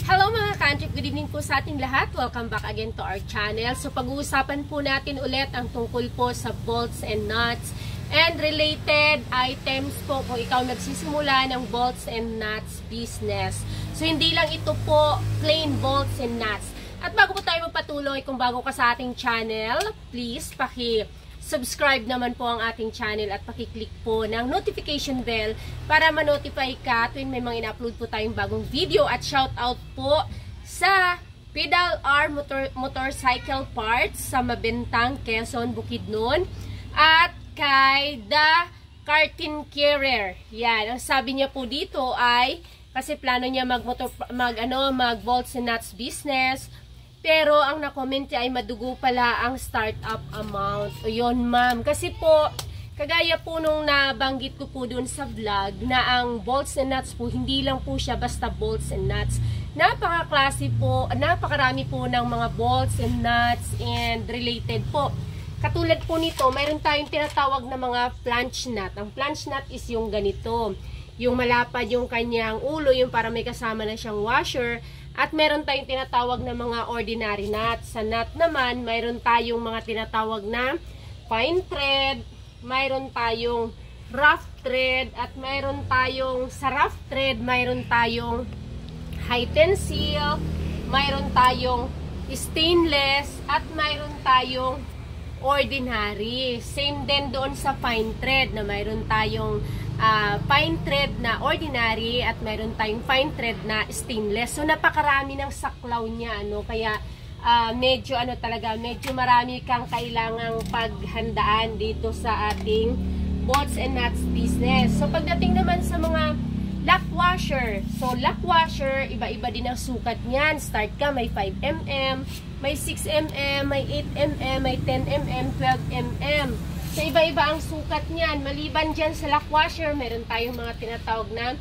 Hello mga ka-Antrip, good evening po sa ating lahat. Welcome back again to our channel. So pag-uusapan po natin ulit ang tungkol po sa bolts and nuts and related items po kung ikaw nagsisimula ng bolts and nuts business. So hindi lang ito po plain bolts and nuts. At bago po tayo magpatuloy, kung bago ka sa ating channel, please subscribe naman po ang ating channel at pakiclick po ng notification bell para ma-notify ka tuwing may mga in-upload po tayong bagong video. At shout out po sa Pedal R Motorcycle Parts sa Mabentang, Quezon, Bukidnon, at kay The Cartin Carrier. Yan, ang sabi niya po dito ay kasi plano niya mag bolts and nuts business. Pero ang na-comment niya ay madugo pala ang startup amount. O yun ma'am. Kasi po, kagaya po nung nabanggit ko po dun sa vlog na ang bolts and nuts po, hindi lang po siya basta bolts and nuts. Napaka-klase po, napakarami po ng mga bolts and nuts and related po. Katulad po nito, mayroon tayong tinatawag na mga flange nut. Ang flange nut is yung ganito. Yung malapad yung kanyang ulo, yung para may kasama na siyang washer. At meron tayong tinatawag na mga ordinary nut. Sa nut naman, mayroon tayong mga tinatawag na fine thread, mayroon tayong rough thread, at mayroon tayong sa rough thread, mayroon tayong high tensile, mayroon tayong stainless, at mayroon tayong ordinary. Same din doon sa fine thread na mayroon tayong fine thread na ordinary at mayroon tayong fine thread na stainless. So napakarami ng saklaw niya, ano, kaya medyo medyo marami kang kailangang paghandaan dito sa ating bolts and nuts business. So pagdating naman sa mga lock washer. So lock washer, iba-iba din ang sukat niyan. Start ka may 5mm, may 6mm, may 8mm, may 10mm, 12mm. So, iba-iba ang sukat niyan. Maliban dyan sa lock washer, meron tayong mga tinatawag na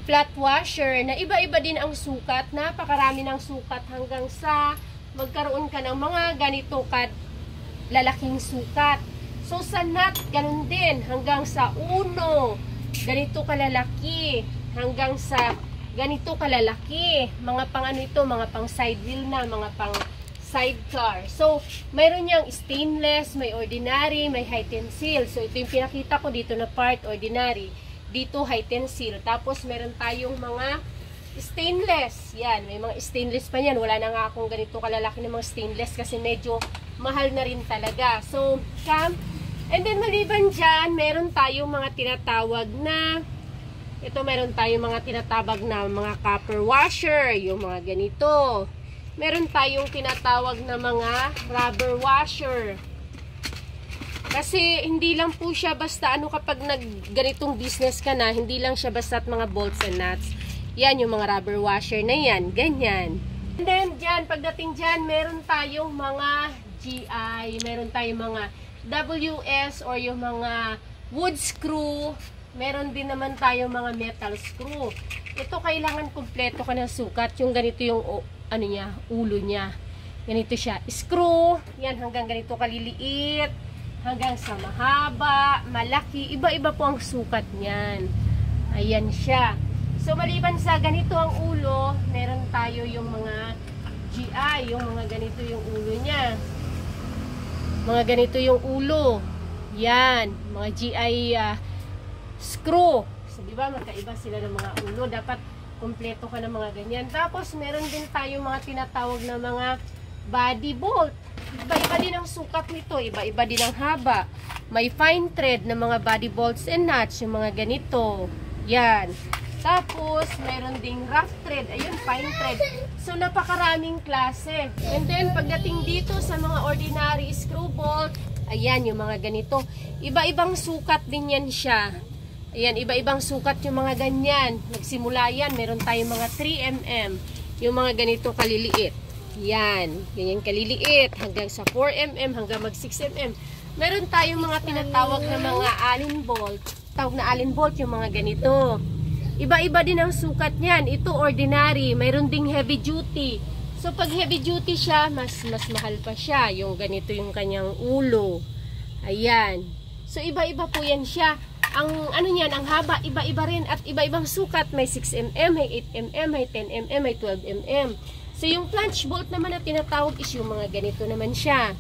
flat washer na iba-iba din ang sukat. Napakarami ng sukat hanggang sa magkaroon ka ng mga ganito lalaking sukat. So, sa nut, ganun din. Hanggang sa uno, ganito kalalaki. Hanggang sa ganito kalalaki. Mga pang ano ito, mga pang side wheel na, mga pang sidecar. So, mayroon niyang stainless, may ordinary, may high tensile. So, ito yung pinakita ko dito na part, ordinary. Dito, high tensile. Tapos, meron tayong mga stainless. Yan, may mga stainless pa yan. Wala na nga akong ganito kalalaki ng mga stainless kasi medyo mahal na rin talaga. So, and then, maliban dyan, meron tayong mga tinatawag na meron tayong mga tinatawag na mga copper washer. Yung mga ganito. Meron tayong tinatawag na mga rubber washer. Kasi hindi lang po siya basta kapag ganitong business ka na, hindi lang siya basta mga bolts and nuts. Yan yung mga rubber washer na yan, ganyan. And then dyan, pagdating dyan, meron tayong mga GI, meron tayong mga WS or yung mga wood screw. Meron din naman tayong mga metal screw. Ito kailangan kumpleto ka ng sukat. Yung ganito yung ulo niya. Ganito siya. Screw. Yan, hanggang ganito kaliliit. Hanggang sa mahaba, malaki. Iba-iba po ang sukat niyan. Ayan siya. So, maliban sa ganito ang ulo, meron tayo yung mga GI. Yung mga ganito yung ulo niya. Mga ganito yung ulo. Yan. Mga GI screw. So, diba, magkaiba sila ng mga ulo. Dapat kompleto ka ng mga ganyan. Tapos, meron din tayong mga tinatawag na mga body bolt. Iba-iba din ang sukat nito. Iba-iba din ang haba. May fine thread na mga body bolts and nuts. Yung mga ganito. Yan. Tapos, meron ding rough thread. Ayun, fine thread. So, napakaraming klase. And then, pagdating dito sa mga ordinary screw bolt, ayan, yung mga ganito. Iba-ibang sukat din yan siya. Ayan, iba-ibang sukat yung mga ganyan. Nagsimula yan, meron tayong mga 3mm. Yung mga ganito kaliliit. Yan, ganyan kaliliit. Hanggang sa 4mm, hanggang mag 6mm. Meron tayong mga tinatawag na mga Allen bolt. Tawag na Allen bolt yung mga ganito. Iba-iba din ang sukat niyan. Ito ordinary, mayroon ding heavy duty. So, pag heavy duty siya, mas mahal pa siya. Yung ganito yung kanyang ulo. Ayan. So, iba-iba po yan siya. ang ano niyan, ang haba, iba-iba rin at iba-ibang sukat. May 6mm, may 8mm, may 10mm, may 12mm. So, yung plunge bolt naman na tinatawag is yung mga ganito naman siya.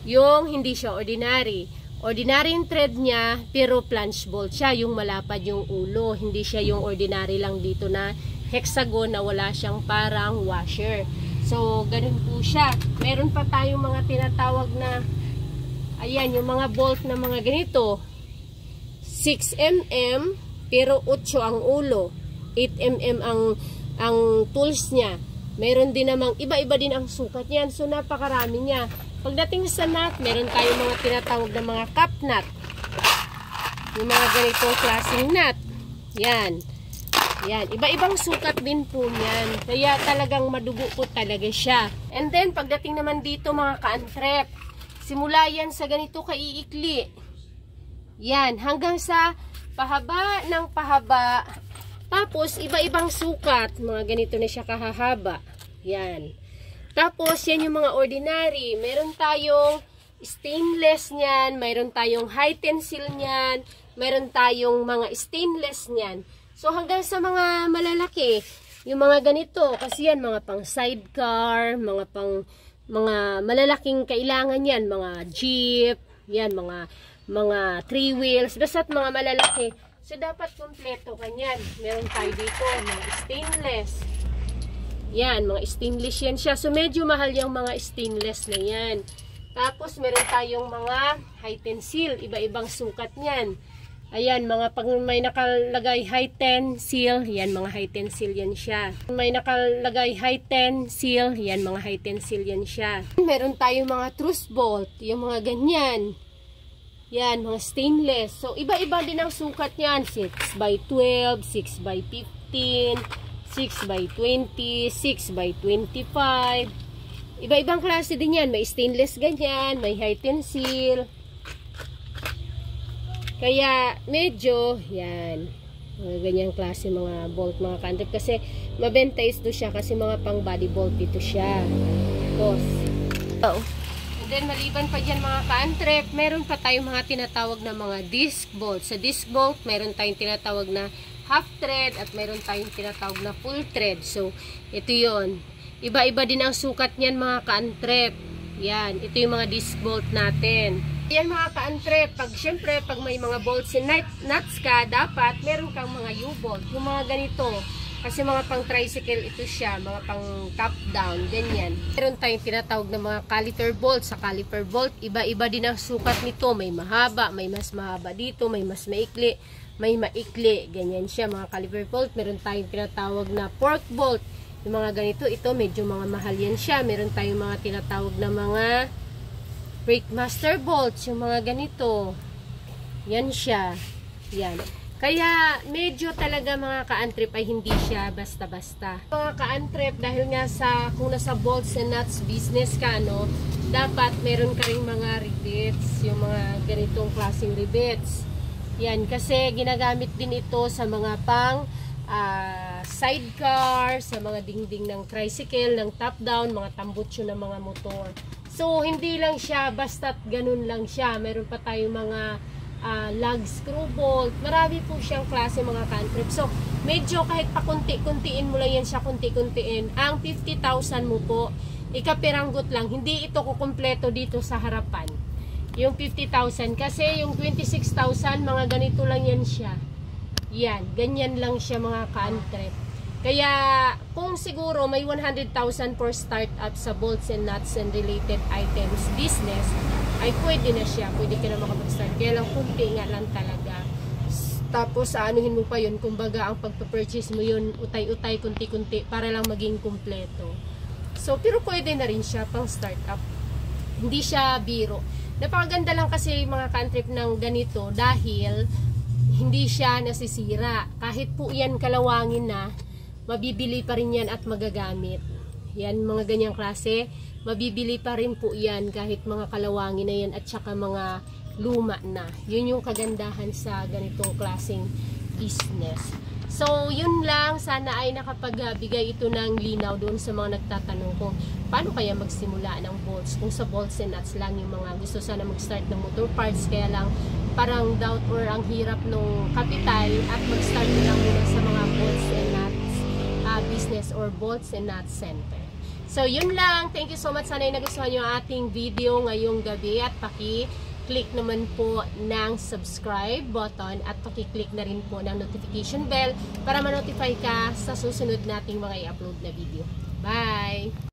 Yung hindi siya ordinary. Ordinary yung thread niya, pero plunge bolt siya. Yung malapad yung ulo. Hindi siya yung ordinary lang dito na hexagon na wala siyang parang washer. So, ganun po siya. Meron pa tayong mga tinatawag na, ayan, yung mga bolt na mga ganito. 6mm, pero 8 ang ulo. 8mm ang tools niya. Meron din namang iba-iba din ang sukat niyan. So, napakarami niya. Pagdating sa nut, meron tayong mga tinatawag na mga cap nut. Yung mga ganitong klaseng nut. Yan. Yan. Iba-ibang sukat din po niyan. Kaya talagang madugo po talaga siya. And then, pagdating naman dito mga ka-antrep, simula yan sa ganito kaiikli. Yan. Hanggang sa pahaba ng pahaba. Tapos, iba-ibang sukat. Mga ganito na siya kahahaba. Yan. Tapos, yan yung mga ordinary. Meron tayong stainless niyan. Meron tayong high tensile niyan. Meron tayong mga stainless niyan. So, hanggang sa mga malalaki. Yung mga ganito. Kasi yan, mga pang sidecar. Mga malalaking kailangan yan. Mga jeep. Yan, mga 3 wheels. Basta't mga malalaki. So, dapat kompleto kanyan. Meron tayo dito, mga stainless. Yan, mga stainless yan siya. So, medyo mahal yung mga stainless na yan. Tapos, meron tayong mga high tensile. Iba-ibang sukat niyan. Ayan, mga pag may nakalagay high tensile, yan, mga high tensile yan siya. May nakalagay high tensile, yan, mga high tensile yan siya. Meron tayong mga truss bolt, yung mga ganyan. Yan, mga stainless. So, iba-iba din ang sukat niyan. 6x12, 6x15, 6x20, 6x25. Iba-ibang klase din yan. May stainless ganyan, may high tensile. Kaya, medyo, yan. Mga ganyang klase mga bolt, mga ka-antrep. Kasi, mabenta ito siya kasi mga pang body bolt ito siya. Tapos, and then, maliban pa dyan mga ka-antrep, meron pa tayong mga tinatawag na mga disc bolt. Sa disc bolt, meron tayong tinatawag na half thread at meron tayong tinatawag na full thread. So, ito yon. Iba-iba din ang sukat niyan mga ka-antrep. Yan, ito yung mga disc bolt natin. Yan mga ka-antrep, syempre, pag may mga bolts and nuts ka, dapat meron kang mga U-bolt. Yung mga ganito. Kasi mga pang tricycle ito siya, mga pang top down, ganyan. Meron tayong tinatawag na mga caliper bolt. Sa caliper bolt, iba-iba din ang sukat nito. May mahaba, may mas mahaba dito, may mas maikli, may maikli. Ganyan siya, mga caliper bolt. Meron tayong tinatawag na fork bolt. Yung mga ganito, ito medyo mga mahal yan siya. Meron tayong mga tinatawag na mga brake master bolts. Yung mga ganito. Yan siya. Yan. Kaya, medyo talaga mga ka-antrep ay hindi siya basta-basta. Mga ka-antrep, dahil nga kung nasa bolts and nuts business ka, no, dapat meron ka rin mga rivets, yung mga ganitong klaseng rivets. Yan, kasi ginagamit din ito sa mga pang sidecar, sa mga dingding ng tricycle, ng top down, mga tambutso ng mga motor. So, hindi lang siya, basta't ganun lang siya. Meron pa tayong mga lug screw bolt. Marami po siyang klase mga ka-antrep. So, medyo kahit pa kunti-kuntiin mo lang yan siya, kunti-kuntiin. Ang 50,000 mo po, ikapiranggot lang. Hindi ito kukumpleto dito sa harapan. Yung 50,000. Kasi yung 26,000, mga ganito lang yan siya. Yan. Ganyan lang siya mga ka-antrep. Kaya, kung siguro may 100,000 for startup sa bolts and nuts and related items business, ay pwede na siya. Pwede ka na makapag-start. Kaya lang, kunti nga lang talaga. Tapos, aanuhin mo pa yun. Kumbaga, ang pagpa-purchase mo yun, utay-utay, kunti-kunti, para lang maging kumpleto. So, pero pwede na rin siya pang startup. Hindi siya biro. Napakaganda lang kasi mga ka-antrep ng ganito dahil hindi siya nasisira. Kahit po yan kalawangin na, mabibili pa rin yan at magagamit. Yan, mga ganyang klase. Mabibili pa rin po yan kahit mga kalawangin na yan at saka mga luma na. Yun yung kagandahan sa ganitong klaseng business. So, yun lang. Sana ay nakapagbigay ito ng linaw doon sa mga nagtatanong kung paano kaya magsimula ng bolts. Kung sa bolts and nuts lang yung mga gusto sana mag-start ng motor parts, kaya lang parang doubt or ang hirap nung kapital at mag-start lang muna sa mga bolts and nuts business or bolts and nuts center. So, yun lang. Thank you so much. Sana ay nagustuhan nyo ang ating video ngayong gabi at click naman po ng subscribe button at paki-click na rin po ng notification bell para ma-notify ka sa susunod nating mga i-upload na video. Bye!